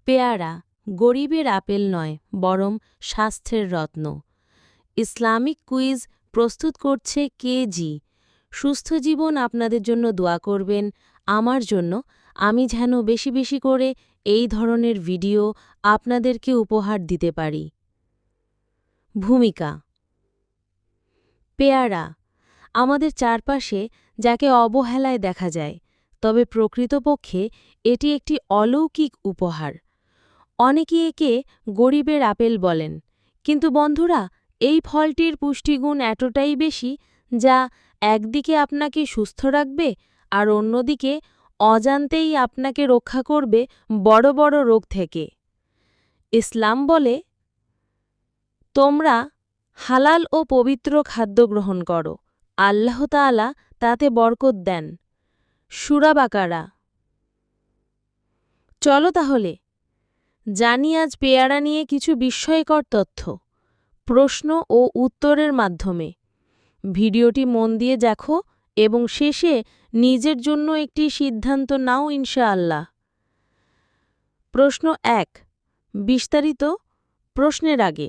পেয়ারা গরিবের আপেল নয়, বরং স্বাস্থ্যের রত্ন। ইসলামিক কুইজ প্রস্তুত করছে কেজি। সুস্থ জীবন আপনাদের জন্য দোয়া করবেন, আমার জন্য, আমি যেন বেশি বেশি করে এই ধরনের ভিডিও আপনাদেরকে উপহার দিতে পারি। ভূমিকা। পেয়ারা আমাদের চারপাশে যাকে অবহেলায় দেখা যায়, তবে প্রকৃতপক্ষে এটি একটি অলৌকিক উপহার। অনেকে একে গরিবের আপেল বলেন, কিন্তু বন্ধুরা, এই ফলটির পুষ্টিগুণ এতটাই বেশি যা একদিকে আপনাকে সুস্থ রাখবে আর অন্যদিকে অজান্তেই আপনাকে রক্ষা করবে বড় বড় রোগ থেকে। ইসলাম বলে, তোমরা হালাল ও পবিত্র খাদ্য গ্রহণ করো, আল্লাহ তাআলা তাতে বরকত দেন। সূরা বাকারা। চলো তাহলে জানি আজ পেয়ারা নিয়ে কিছু বিস্ময়কর তথ্য, প্রশ্ন ও উত্তরের মাধ্যমে। ভিডিওটি মন দিয়ে দেখো এবং শেষে নিজের জন্য একটি সিদ্ধান্ত নাও ইনশাআল্লাহ। প্রশ্ন ১। বিস্তারিত। প্রশ্নের আগে,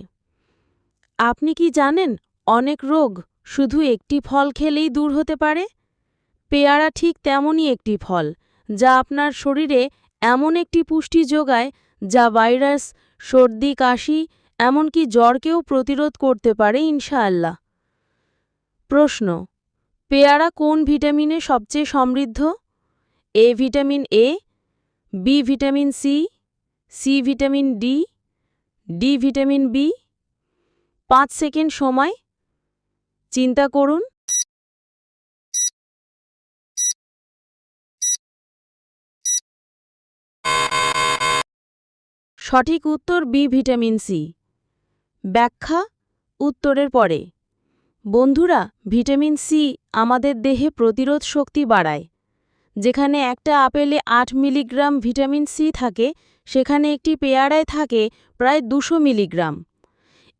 আপনি কি জানেন অনেক রোগ শুধু একটি ফল খেলেই দূর হতে পারে? পেয়ারা ঠিক তেমনই একটি ফল, যা আপনার শরীরে এমন একটি পুষ্টি যোগায় যা ভাইরাস, সর্দি, কাশি, এমনকি জ্বরকেও প্রতিরোধ করতে পারে ইনশাআল্লাহ। প্রশ্ন, পেয়ারা কোন ভিটামিনে সবচেয়ে সমৃদ্ধ? A vitamin A, B vitamin C, C vitamin D, D vitamin B. 5 second সময়, চিন্তা করুন। সঠিক উত্তর বি ভিটামিন সি। ব্যাখ্যা উত্তরের পরে। বন্ধুরা, ভিটামিন সি আমাদের দেহে প্রতিরোধ শক্তি বাড়ায়। যেখানে একটা আপেলে 8 মিলিগ্রাম ভিটামিন সি থাকে, সেখানে একটি পেয়ারায় থাকে প্রায় 200 মিলিগ্রাম।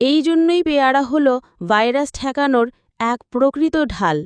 এই জন্যই পেয়ারা হল ভাইরাস ঠেকানোর এক প্রকৃত ঢাল।